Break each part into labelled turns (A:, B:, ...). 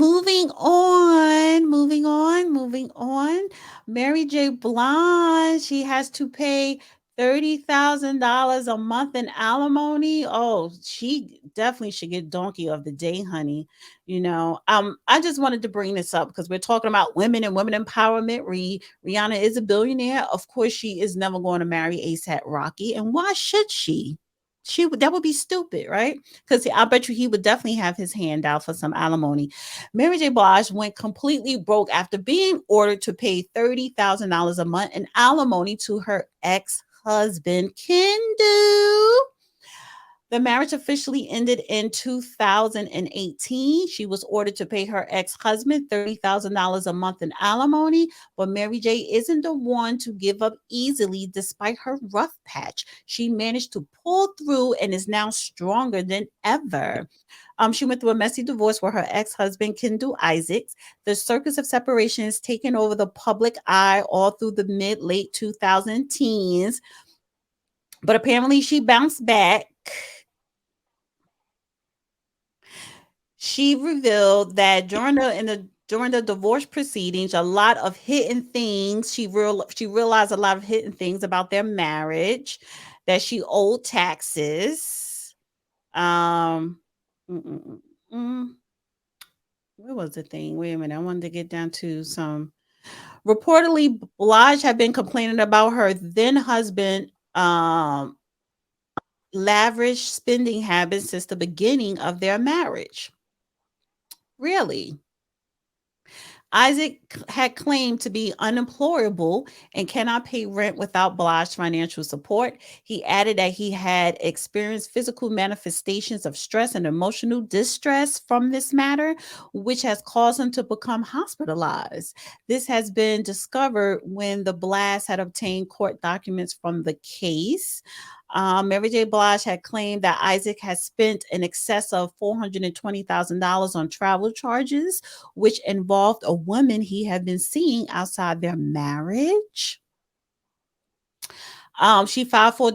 A: moving on. Mary J. Blige, she has to pay $30,000 a month in alimony. Oh, she definitely should get donkey of the day, honey. I just wanted to bring this up because we're talking about women and women empowerment. Rihanna is a billionaire. Of course, she is never going to marry ASAP Rocky, and why should she? That would be stupid, right? Because I bet you he would definitely have his hand out for some alimony. Mary J. Blige went completely broke after being ordered to pay $30,000 a month in alimony to her ex-husband, Kendu. The marriage officially ended in 2018. She was ordered to pay her ex-husband $30,000 a month in alimony, but Mary J isn't the one to give up easily despite her rough patch. She managed to pull through and is now stronger than ever. She went through a messy divorce with her ex-husband, Kendall Isaacs. The circus of separation has taken over the public eye all through the mid-late 2000 teens. But apparently she bounced back. She revealed that during the divorce proceedings, a lot of hidden things. She realized a lot of hidden things about their marriage, that she owed taxes. Um, mm, mm, mm, mm. What was the thing? Wait a minute. I wanted to get down to some. Reportedly, Blige had been complaining about her then husband lavish spending habits since the beginning of their marriage. Really? Isaac had claimed to be unemployable and cannot pay rent without Blige's financial support. He added that he had experienced physical manifestations of stress and emotional distress from this matter, which has caused him to become hospitalized. This has been discovered when the Blast had obtained court documents from the case. Mary J. Blige had claimed that Isaac had spent in excess of $420,000 on travel charges, which involved a woman he had been seeing outside their marriage. She filed for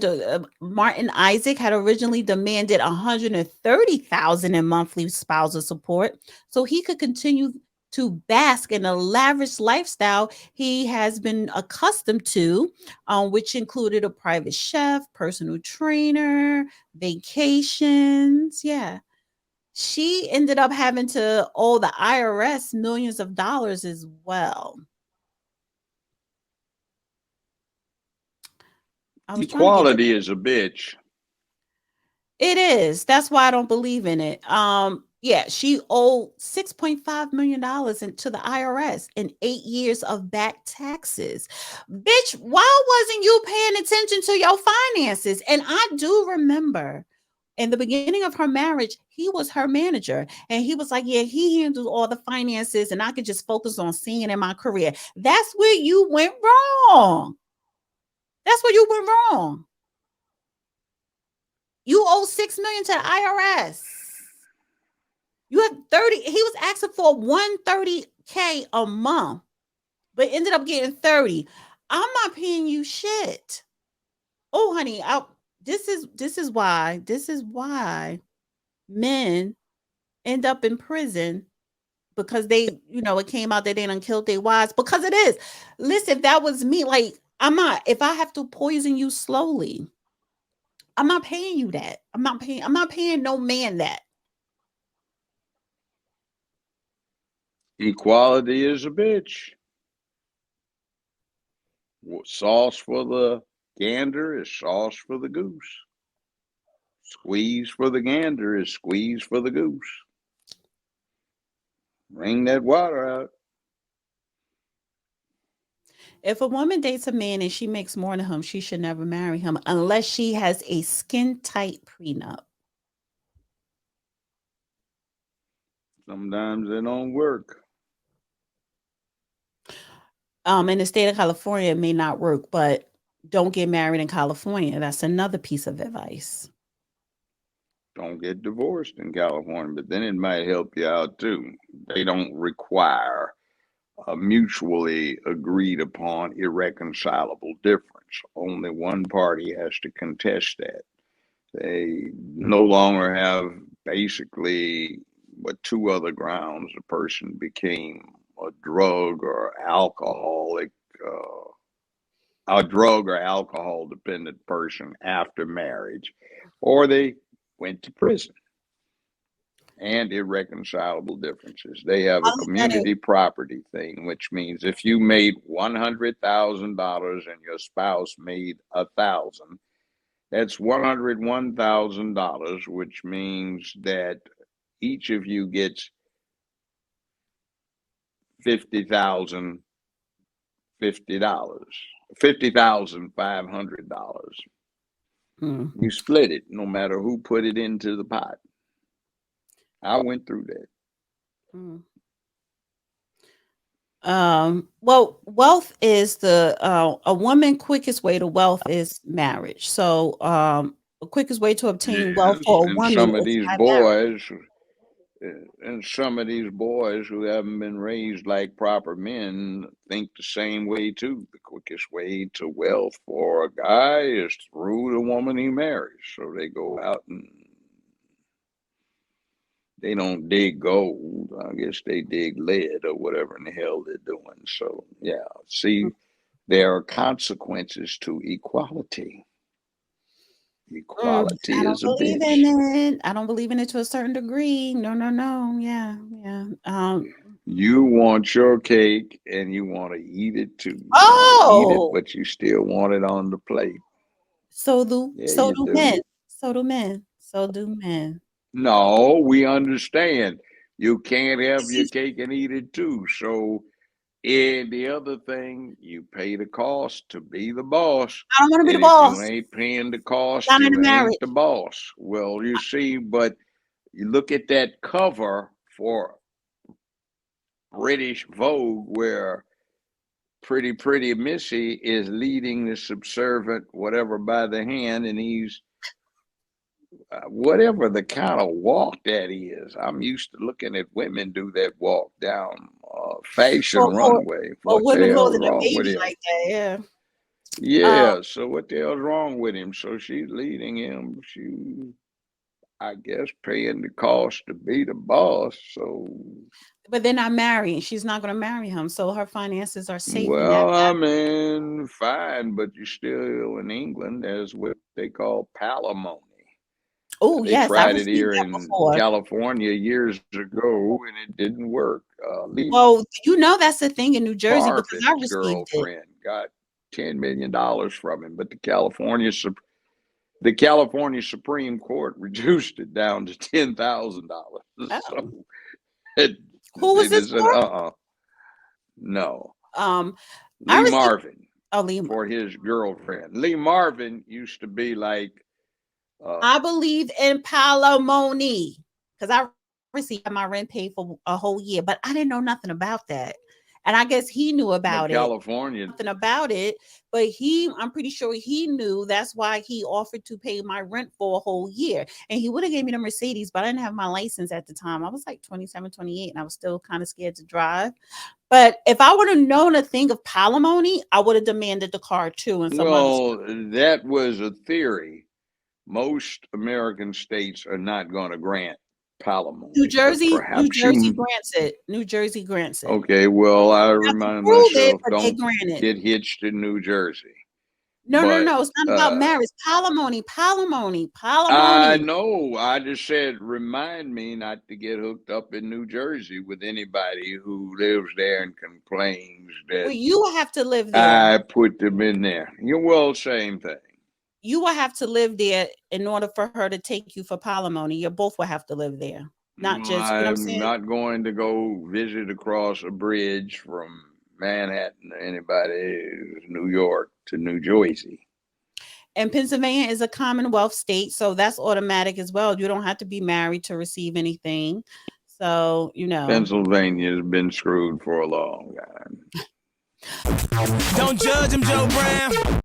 A: Martin Isaac had originally demanded $130,000 in monthly spousal support so he could continue to bask in a lavish lifestyle he has been accustomed to, which included a private chef, personal trainer, vacations. Yeah. She ended up having to owe the IRS millions of dollars as well. I was trying to get to
B: Equality
A: that.
B: is a bitch.
A: It is. That's why I don't believe in it. Yeah, she owed $6.5 million to the IRS in 8 years of back taxes. Bitch, why wasn't you paying attention to your finances? And I do remember in the beginning of her marriage, he was her manager. And he was like, yeah, he handles all the finances and I could just focus on singing in my career. That's where you went wrong. That's where you went wrong. You owe 6 million to the IRS. You have 30. He was asking for 130K a month, but ended up getting 30. I'm not paying you shit. Oh, honey, this is why men end up in prison because it came out that they done killed their wives because it is. Listen, if that was me, like if I have to poison you slowly, I'm not paying you that. I'm not paying no man that.
B: Equality is a bitch. Sauce for the gander is sauce for the goose. Squeeze for the gander is squeeze for the goose. Wring that water out.
A: If a woman dates a man and she makes more than him, she should never marry him unless she has a skin tight prenup.
B: Sometimes they don't work.
A: In the state of California, it may not work, but don't get married in California. That's another piece of advice.
B: Don't get divorced in California, but then it might help you out too. They don't require a mutually agreed upon irreconcilable difference. Only one party has to contest that. They no longer have basically but two other grounds. The person became a drug or alcoholic, a drug or alcohol dependent person after marriage, or they went to prison. And irreconcilable differences. They have a
A: I look at it.
B: community property thing, which means if you made $100,000 and your spouse made 1,000, that's $101,000, which means that each of you gets $50,500.
A: Hmm.
B: You split it, no matter who put it into the pot. I went through that.
A: Hmm. Well, wealth is a woman quickest way to wealth is marriage. So, the quickest way to obtain wealth
B: Yes,
A: for a
B: and
A: woman
B: some of
A: is
B: these
A: by marriage.
B: boys, and some of these boys who haven't been raised like proper men think the same way too. The quickest way to wealth for a guy is through the woman he marries. So they go out and they don't dig gold. I guess they dig lead or whatever in the hell they're doing. So yeah, see, there are consequences to equality.
A: Mm,
B: Equality
A: I don't
B: is a
A: believe in
B: bitch.
A: it. I don't believe in it to a certain degree. No, no, no. Yeah, yeah.
B: You want your cake and you want to eat it too. You want to eat it,
A: Oh,
B: but you still want it on the plate. Yeah,
A: so
B: you
A: do
B: do.
A: men. So do men. So do men.
B: No, we understand. You can't have
A: It's
B: your
A: just-
B: cake and eat it too. So, and the other thing, you pay the cost to be the boss.
A: I don't want to be the
B: And if you
A: boss.
B: ain't paying the cost,
A: Not in a
B: you ain't the
A: marriage.
B: boss. Well, you see, but you look at that cover for British Vogue where pretty Missy is leading the subservient whatever by the hand, and he's whatever the kind of walk that is. I'm used to looking at women do that walk down fashion
A: For
B: runway. What the
A: women
B: hell's
A: holding a
B: wrong with
A: baby
B: him?
A: like that. Yeah. Um,
B: Yeah, so what the hell's wrong with him? So she's leading him. She, I guess, paying the cost to be the boss. So,
A: but they're not married. She's not going to marry him, so her finances are safe in that.
B: well, I mean, fine, but you're still in England. There's what they call palimony.
A: Oh,
B: They
A: yes, I've
B: tried it
A: received
B: here
A: that
B: in
A: before.
B: California years ago, and it didn't work. Lee
A: Well, you know that's the thing in New Jersey because I
B: Marvin's
A: received it.
B: girlfriend got $10 million from him, but the California Supreme Court reduced it down to $10,000.
A: Oh.
B: So it,
A: Who
B: they
A: was this
B: just said,
A: for?
B: no.
A: Um, I
B: Lee
A: received
B: Marvin
A: Alima.
B: for his girlfriend. Lee Marvin used to be like, uh,
A: I believe in palimony because I received my rent paid for a whole year, but I didn't know nothing about that. And I guess he knew
B: but
A: about it.
B: California,
A: Nothing about it, but I'm pretty sure he knew. That's why he offered to pay my rent for a whole year. And he would have gave me the Mercedes, but I didn't have my license at the time. I was like 27, 28, and I was still kind of scared to drive. But if I would have known a thing of palimony, I would have demanded the car too and some other stuff.
B: well, that was a theory. Most American states are not going to grant palimony, but
A: New
B: perhaps
A: Jersey
B: you.
A: grants it. New Jersey grants it.
B: Okay, well, I
A: You have to
B: remind
A: prove it,
B: myself
A: but they
B: don't
A: grant it.
B: get hitched in New Jersey.
A: No, no,
B: But
A: no. It's not about marriage. Palimony, palimony,
B: I
A: palimony.
B: know, I just said remind me not to get hooked up in New Jersey with anybody who lives there and complains
A: Well,
B: that
A: you have to live there.
B: I put them in there. You well, same thing.
A: You will have to live there in order for her to take you for palimony. You both will have to live there. Not
B: Well,
A: just, you know what I'm
B: I'm
A: saying?
B: not going to go visit across a bridge from Manhattan to anybody New York to New Jersey.
A: And Pennsylvania is a commonwealth state, so that's automatic as well. You don't have to be married to receive anything. So,
B: Pennsylvania has been screwed for a long time.
C: Don't judge him, Joe Brown.